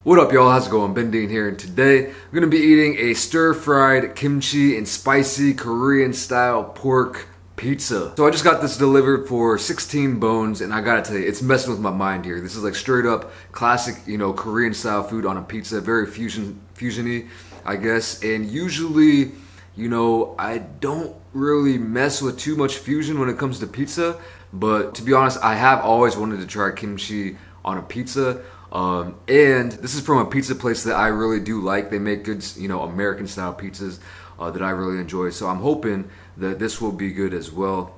What up, y'all? How's it going? BenDeen here, and today I'm gonna be eating a stir-fried kimchi and spicy Korean-style pork pizza. So I just got this delivered for 16 bones, and I gotta tell you, it's messing with my mind here. This is like straight up classic, Korean-style food on a pizza, very fusiony, I guess. And usually, I don't really mess with too much fusion when it comes to pizza. But to be honest, I have always wanted to try kimchi on a pizza. And this is from a pizza place that I really do like. They make good, American style pizzas that I really enjoy. So I'm hoping that this will be good as well.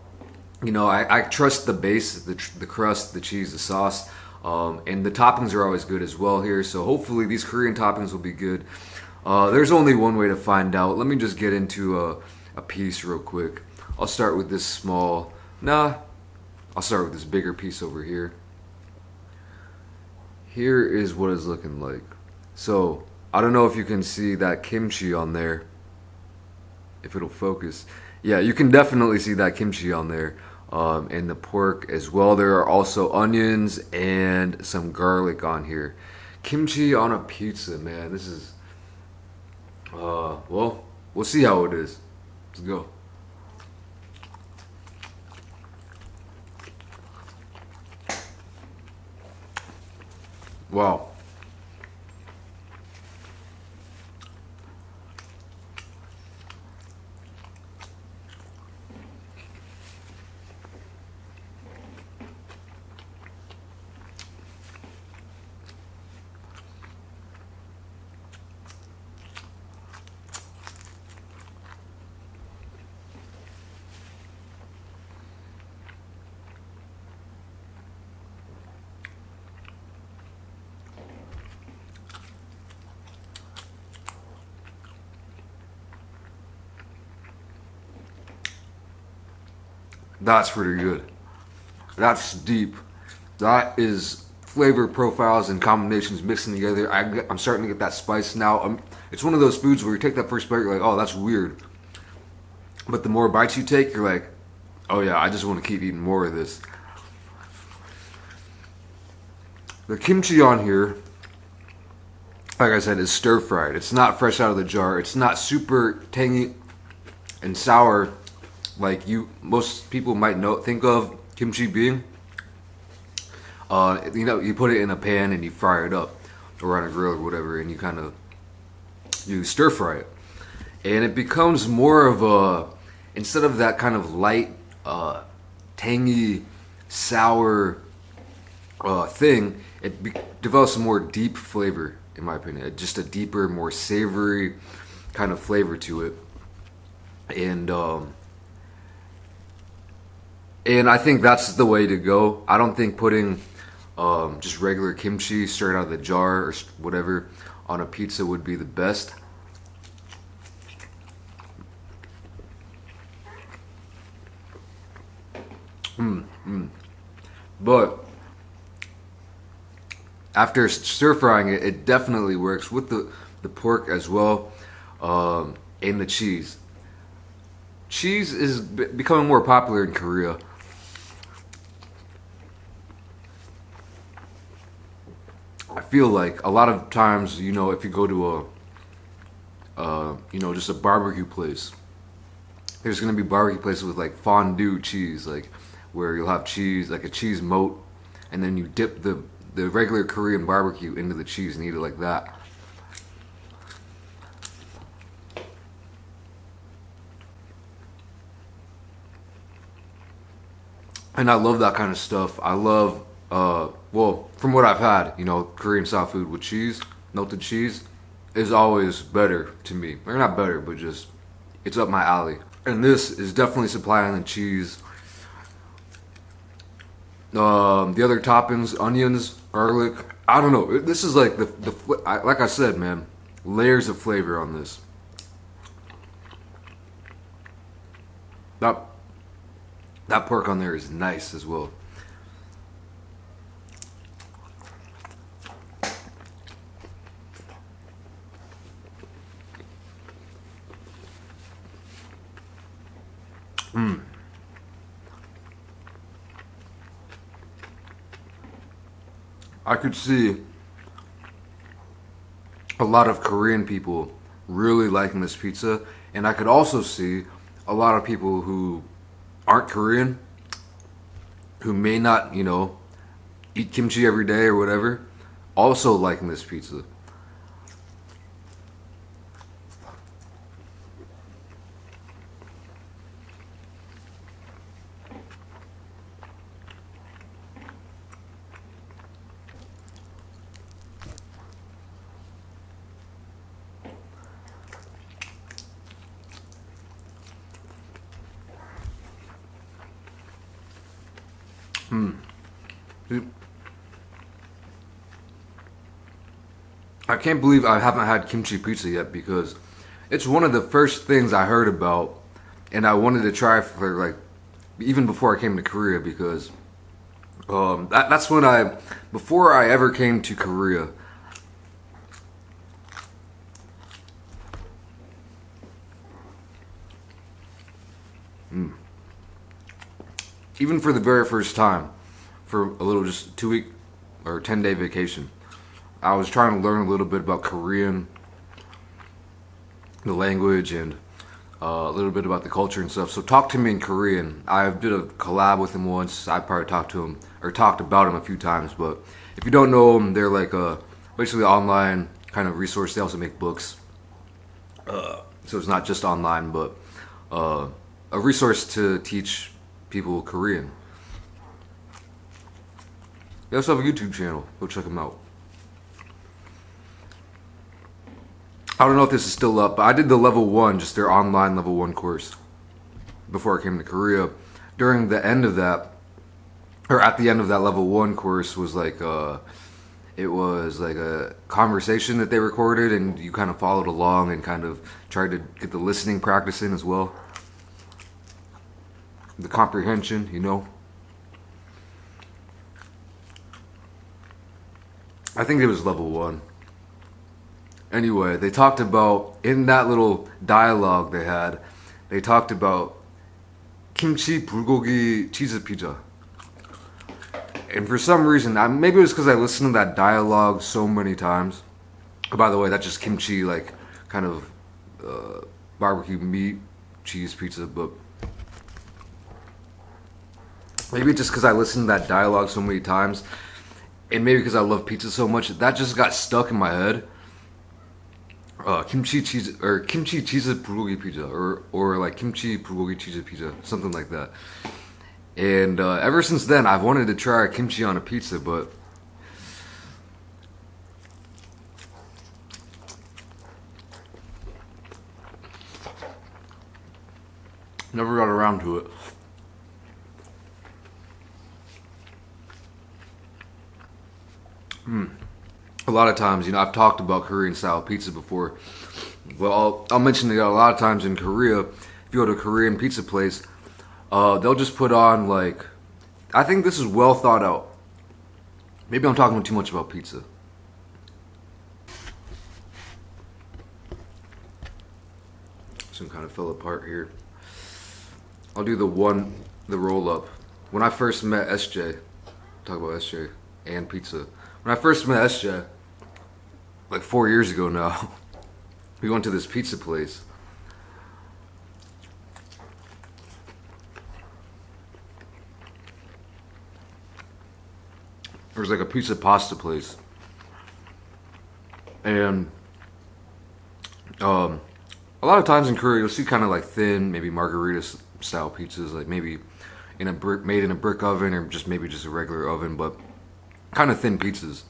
I trust the base, the crust, the cheese, the sauce, and the toppings are always good as well here. So hopefully these Korean toppings will be good. There's only one way to find out. Let me just get into a piece real quick. I'll start with this small. I'll start with this bigger piece over here. Here is what it's looking like. So, I don't know if you can see that kimchi on there. If it'll focus. Yeah, you can definitely see that kimchi on there. And the pork as well. There are also onions and some garlic on here. Kimchi on a pizza, man. This is... well, we'll see how it is. Let's go. Wow. That's pretty good. That's deep. That is flavor profiles and combinations mixing together. I'm starting to get that spice now. It's one of those foods where you take that first bite, you're like, oh, that's weird. But the more bites you take, you're like, oh yeah, I just want to keep eating more of this. The kimchi on here, like I said, is stir-fried. It's not fresh out of the jar. It's not super tangy and sour like most people might think of kimchi being. You put it in a pan and you fry it up, or on a grill or whatever, and you stir fry it, and it becomes more of a, instead of that kind of light, tangy, sour thing, it develops a more deep flavor, in my opinion. Just a deeper, more savory kind of flavor to it, and I think that's the way to go. I don't think putting just regular kimchi straight out of the jar or whatever on a pizza would be the best. But after stir frying it, it definitely works with the pork as well, and the cheese. Cheese is becoming more popular in Korea. I feel like a lot of times, if you go to just a barbecue place, there's gonna be barbecue places with like fondue cheese, like where you'll have cheese, like a cheese moat, and then you dip the regular Korean barbecue into the cheese and eat it like that. And I love that kind of stuff. I love, well, from what I've had, Korean style food with cheese, melted cheese, is always better to me. Or not better, but just, it's up my alley. And this is definitely supplying the cheese. The other toppings, onions, garlic, I don't know. This is like like I said, man, layers of flavor on this. That pork on there is nice as well. I could see a lot of Korean people really liking this pizza, and I could also see a lot of people who aren't Korean, who may not, you know, eat kimchi every day or whatever, also liking this pizza. I can't believe I haven't had kimchi pizza yet, because it's one of the first things I heard about, and I wanted to try for like even before I came to Korea, because that's when before I ever came to Korea. Even for the very first time, for a little just 2-week or 10-day vacation, I was trying to learn a little bit about Korean, the language, and a little bit about the culture and stuff. So talk to me in Korean. I did a collab with him once. I probably talked to him or talked about him a few times. But if you don't know them, they're like basically online kind of resource. They also make books, so it's not just online, but a resource to teach people Korean. They also have a YouTube channel. Go check them out. I don't know if this is still up, but I did the level 1, just their online level 1 course before I came to Korea. During the end of that, or at the end of that level 1 course, was like it was like a conversation that they recorded, and you kind of followed along and kind of tried to get the listening practice in as well. The comprehension, you know. I think it was level 1. Anyway, they talked about, in that little dialogue they talked about kimchi bulgogi cheese pizza. And for some reason, maybe it was because I listened to that dialogue so many times. By the way, that's just kimchi, like kind of barbecue meat cheese pizza, but maybe just because I listened to that dialogue so many times, and maybe because I love pizza so much, that just got stuck in my head. Kimchi cheese bulgogi pizza, or like kimchi bulgogi cheese pizza, something like that. And ever since then, I've wanted to try kimchi on a pizza, but never got around to it. A lot of times, you know, I've talked about Korean style pizza before. Well, I'll mention that a lot of times in Korea, if you go to a Korean pizza place, they'll just put on, like, I think this is well thought out. Maybe I'm talking too much about pizza. Some kind of fell apart here. I'll do the roll up. When I first met SJ, talk about SJ and pizza. When I first met SJ, like 4 years ago now, we went to this pizza place. There was like a pizza pasta place. And a lot of times in Korea, you'll see kind of like thin, maybe margarita style pizzas, like maybe made in a brick oven, or just maybe just a regular oven, but kind of thin pizzas.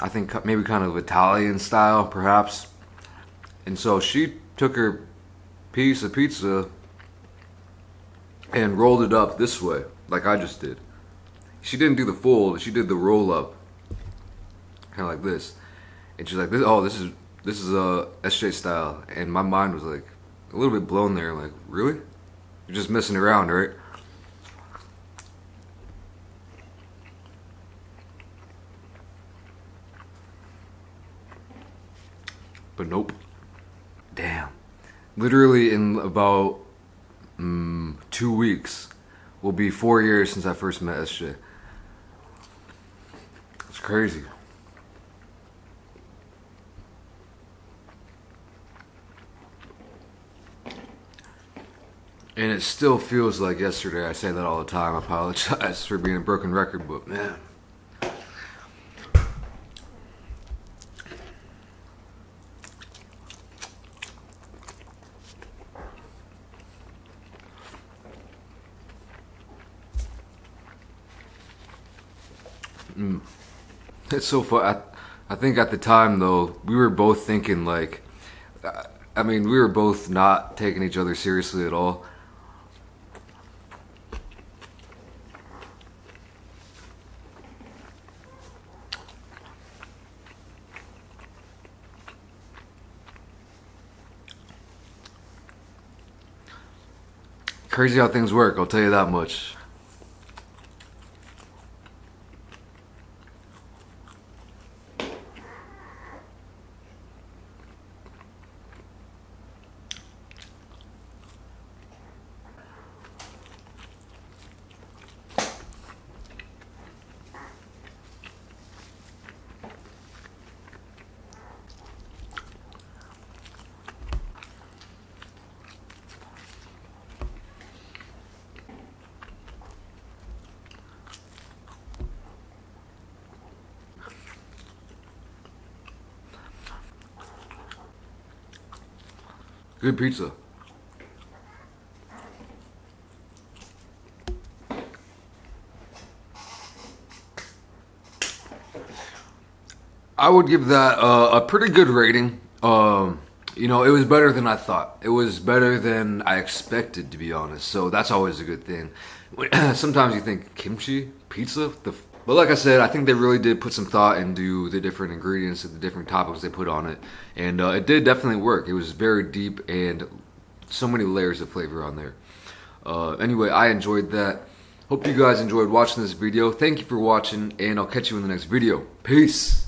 I think maybe kind of Italian style, perhaps. And so she took her piece of pizza and rolled it up this way, like I just did. She didn't do the fold, she did the roll up, kind of like this. And she's like, "This is SJ style." And my mind was like a little bit blown there, like, really? You're just messing around, right? But nope. Damn. Literally in about 2 weeks will be 4 years since I first met SJ. It's crazy. And it still feels like yesterday. I say that all the time. I apologize for being a broken record, but man. It's so fun. I think at the time though, we were both thinking like, I mean, we were both not taking each other seriously at all. Crazy how things work, I'll tell you that much. Good pizza. I would give that a pretty good rating. You know, it was better than I thought. It was better than I expected, to be honest. So that's always a good thing. Sometimes you think, kimchi? Pizza? But like I said, I think they really did put some thought into the different ingredients and the different toppings they put on it. And it did definitely work. It was very deep and so many layers of flavor on there. Anyway, I enjoyed that. Hope you guys enjoyed watching this video. Thank you for watching, and I'll catch you in the next video. Peace!